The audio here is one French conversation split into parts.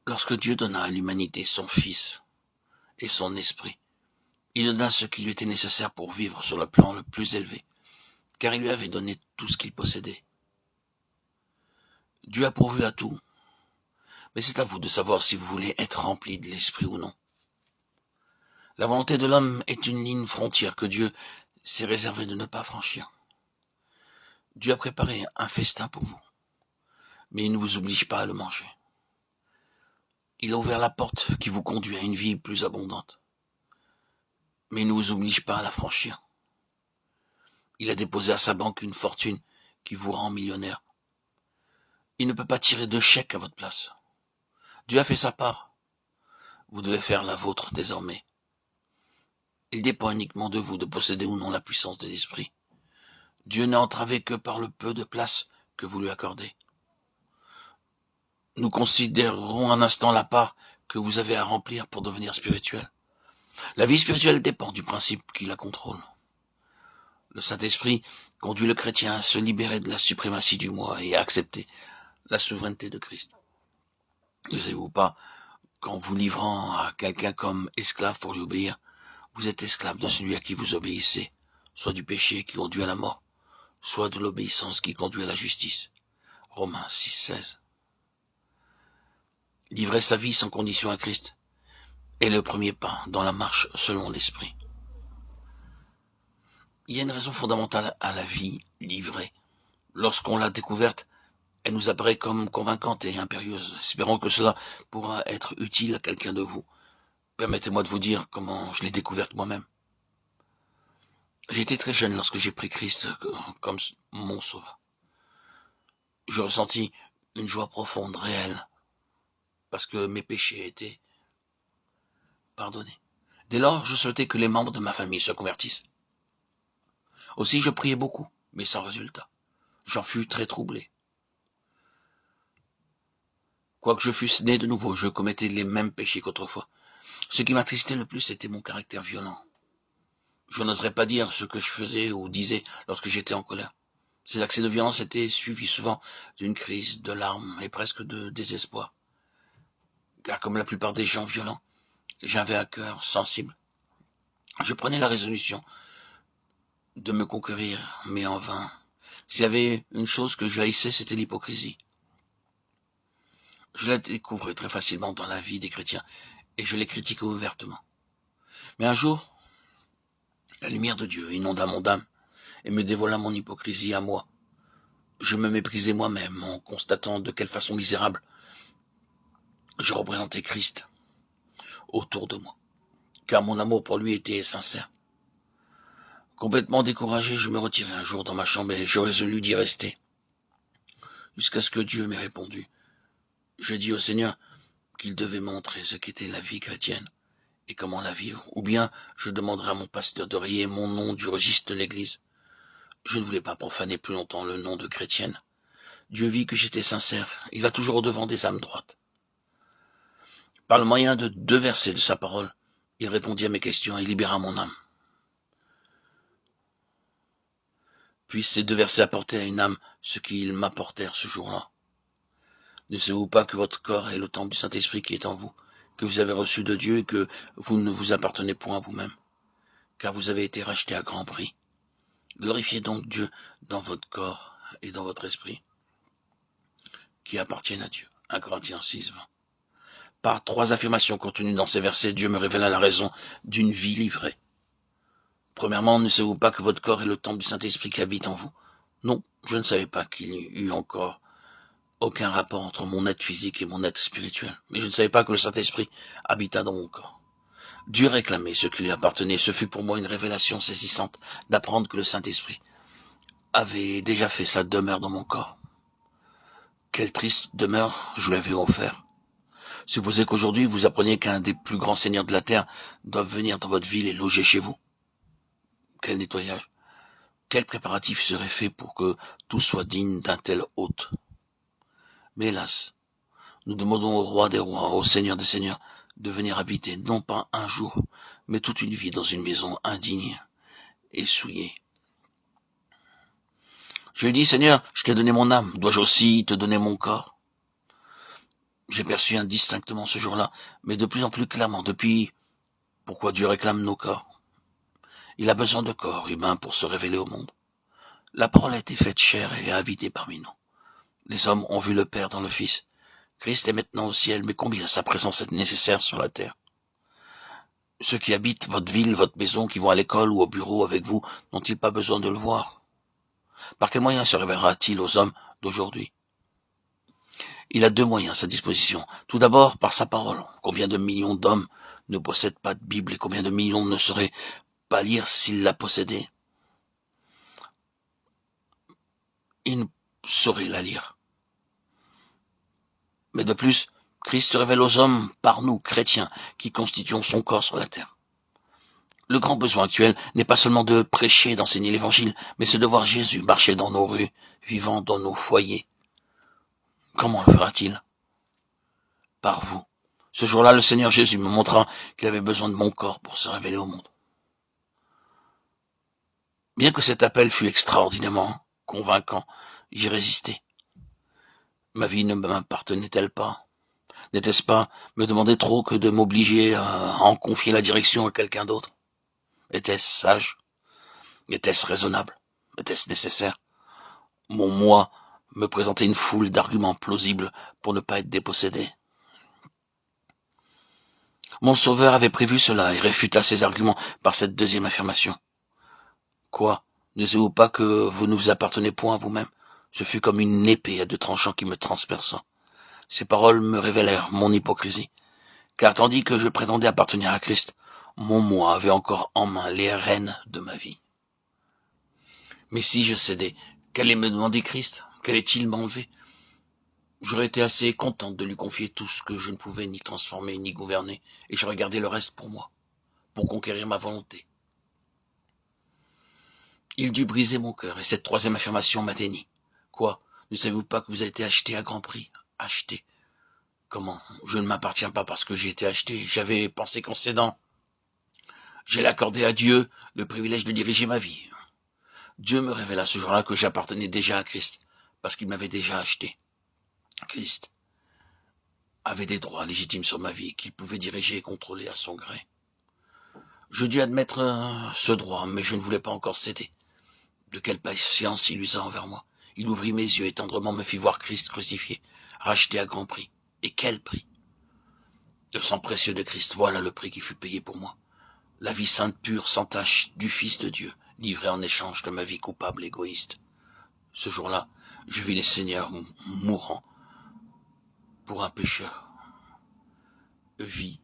Lorsque Dieu donna à l'humanité son Fils et son Esprit, il donna ce qui lui était nécessaire pour vivre sur le plan le plus élevé, car il lui avait donné tout ce qu'il possédait. Dieu a pourvu à tout, mais c'est à vous de savoir si vous voulez être rempli de l'Esprit ou non. La volonté de l'homme est une ligne frontière que Dieu s'est réservé de ne pas franchir. Dieu a préparé un festin pour vous, mais il ne vous oblige pas à le manger. Il a ouvert la porte qui vous conduit à une vie plus abondante, mais il ne vous oblige pas à la franchir. Il a déposé à sa banque une fortune qui vous rend millionnaire. Il ne peut pas tirer de chèque à votre place. Dieu a fait sa part. Vous devez faire la vôtre désormais. Il dépend uniquement de vous de posséder ou non la puissance de l'esprit. Dieu n'est entravé que par le peu de place que vous lui accordez. Nous considérerons un instant la part que vous avez à remplir pour devenir spirituel. La vie spirituelle dépend du principe qui la contrôle. Le Saint-Esprit conduit le chrétien à se libérer de la suprématie du moi et à accepter la souveraineté de Christ. Ne savez-vous pas qu'en vous livrant à quelqu'un comme esclave pour lui obéir, vous êtes esclave de celui à qui vous obéissez, soit du péché qui conduit à la mort, soit de l'obéissance qui conduit à la justice. Romains 6,16. Livrer sa vie sans condition à Christ est le premier pas dans la marche selon l'Esprit. Il y a une raison fondamentale à la vie livrée. Lorsqu'on l'a découverte, elle nous apparaît comme convaincante et impérieuse. Espérons que cela pourra être utile à quelqu'un de vous. Permettez-moi de vous dire comment je l'ai découverte moi-même. J'étais très jeune lorsque j'ai pris Christ comme mon sauveur. Je ressentis une joie profonde, réelle, parce que mes péchés étaient pardonnés. Dès lors, je souhaitais que les membres de ma famille se convertissent. Aussi, je priais beaucoup, mais sans résultat. J'en fus très troublé. Quoique je fusse né de nouveau, je commettais les mêmes péchés qu'autrefois. Ce qui m'attristait le plus, c'était mon caractère violent. Je n'oserais pas dire ce que je faisais ou disais lorsque j'étais en colère. Ces accès de violence étaient suivis souvent d'une crise, de larmes et presque de désespoir. Car comme la plupart des gens violents, j'avais un cœur sensible. Je prenais la résolution de me conquérir, mais en vain. S'il y avait une chose que je haïssais, c'était l'hypocrisie. Je la découvrais très facilement dans la vie des chrétiens, et je les critiquais ouvertement. Mais un jour, la lumière de Dieu inonda mon âme, et me dévoila mon hypocrisie à moi. Je me méprisais moi-même en constatant de quelle façon misérable je représentais Christ autour de moi, car mon amour pour lui était sincère. Complètement découragé, je me retirai un jour dans ma chambre et je résolus d'y rester, jusqu'à ce que Dieu m'ait répondu. Je dis au Seigneur qu'il devait montrer ce qu'était la vie chrétienne et comment la vivre, ou bien je demanderai à mon pasteur de rayer mon nom du registre de l'Église. Je ne voulais pas profaner plus longtemps le nom de chrétienne. Dieu vit que j'étais sincère, il va toujours au-devant des âmes droites. Par le moyen de 2 versets de sa parole, il répondit à mes questions et libéra mon âme. Puis ces 2 versets apportaient à une âme ce qu'ils m'apportèrent ce jour-là. Ne savez-vous pas que votre corps est le temple du Saint-Esprit qui est en vous, que vous avez reçu de Dieu et que vous ne vous appartenez point à vous-même, car vous avez été racheté à grand prix. Glorifiez donc Dieu dans votre corps et dans votre esprit, qui appartiennent à Dieu. 1 Corinthiens 6, 20. Par 3 affirmations contenues dans ces versets, Dieu me révéla la raison d'une vie livrée. Premièrement, ne savez-vous pas que votre corps est le temple du Saint-Esprit qui habite en vous? Non, je ne savais pas qu'il y eût encore aucun rapport entre mon être physique et mon être spirituel. Mais je ne savais pas que le Saint-Esprit habita dans mon corps. Dieu réclamait ce qui lui appartenait. Ce fut pour moi une révélation saisissante d'apprendre que le Saint-Esprit avait déjà fait sa demeure dans mon corps. Quelle triste demeure je lui avais offert. Supposez qu'aujourd'hui vous appreniez qu'un des plus grands seigneurs de la terre doit venir dans votre ville et loger chez vous. Quel nettoyage, quel préparatif serait fait pour que tout soit digne d'un tel hôte. Mais hélas, nous demandons au roi des rois, au Seigneur des seigneurs, de venir habiter, non pas un jour, mais toute une vie dans une maison indigne et souillée. Je lui dis, Seigneur, je t'ai donné mon âme, dois-je aussi te donner mon corps? J'ai perçu indistinctement ce jour-là, mais de plus en plus clairement, depuis pourquoi Dieu réclame nos corps. Il a besoin de corps humains pour se révéler au monde. La parole a été faite chair et a habité parmi nous. Les hommes ont vu le Père dans le Fils. Christ est maintenant au ciel, mais combien sa présence est nécessaire sur la terre? Ceux qui habitent votre ville, votre maison, qui vont à l'école ou au bureau avec vous, n'ont-ils pas besoin de le voir? Par quel moyen se révélera-t-il aux hommes d'aujourd'hui? Il a deux moyens à sa disposition. Tout d'abord, par sa parole. Combien de millions d'hommes ne possèdent pas de Bible et combien de millions ne sauraient pas lire s'ils la possédaient? Ils ne sauraient la lire. Mais de plus, Christ se révèle aux hommes par nous, chrétiens, qui constituons son corps sur la terre. Le grand besoin actuel n'est pas seulement de prêcher, d'enseigner l'évangile, mais c'est de voir Jésus marcher dans nos rues, vivant dans nos foyers. Comment le fera-t-il? Par vous. Ce jour-là, le Seigneur Jésus me montra qu'il avait besoin de mon corps pour se révéler au monde. Bien que cet appel fût extraordinairement convaincant, j'y résistais. Ma vie ne m'appartenait-elle pas? N'était-ce pas me demander trop que de m'obliger à en confier la direction à quelqu'un d'autre? Était-ce sage? Était-ce raisonnable? Était-ce nécessaire? Mon moi me présentait une foule d'arguments plausibles pour ne pas être dépossédé. Mon Sauveur avait prévu cela et réfuta ces arguments par cette deuxième affirmation. Quoi? Ne savez-vous pas que vous ne vous appartenez point à vous-même? Ce fut comme une épée à deux tranchants qui me transperça. Ces paroles me révélèrent mon hypocrisie, car tandis que je prétendais appartenir à Christ, mon moi avait encore en main les rênes de ma vie. Mais si je cédais, qu'allait me demander Christ? Qu'allait-il m'enlever? J'aurais été assez contente de lui confier tout ce que je ne pouvais ni transformer ni gouverner, et j'aurais gardé le reste pour moi, pour conquérir ma volonté. Il dut briser mon cœur, et cette troisième affirmation m'atteignit. Quoi? Ne savez-vous pas que vous avez été acheté à grand prix? Acheté? Comment? Je ne m'appartiens pas parce que j'ai été acheté. J'avais pensé qu'en cédant, j'allais accorder à Dieu le privilège de diriger ma vie. Dieu me révéla ce jour-là que j'appartenais déjà à Christ, parce qu'il m'avait déjà acheté. Christ avait des droits légitimes sur ma vie qu'il pouvait diriger et contrôler à son gré. Je dus admettre ce droit, mais je ne voulais pas encore céder. De quelle patience il usa envers moi. Il ouvrit mes yeux et tendrement me fit voir Christ crucifié, racheté à grand prix. Et quel prix? Le sang précieux de Christ, voilà le prix qui fut payé pour moi. La vie sainte pure, sans tache, du Fils de Dieu, livrée en échange de ma vie coupable, égoïste. Ce jour-là, je vis les seigneurs mourant pour un pécheur. Vie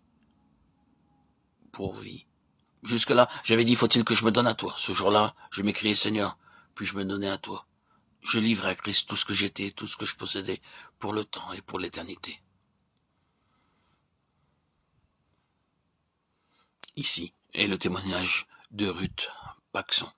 pour vie. Jusque-là, j'avais dit, faut-il que je me donne à toi? Ce jour-là, je m'écriai, Seigneur, puis je me donnai à toi. Je livrai à Christ tout ce que j'étais, tout ce que je possédais, pour le temps et pour l'éternité. Ici est le témoignage de Ruth Paxson.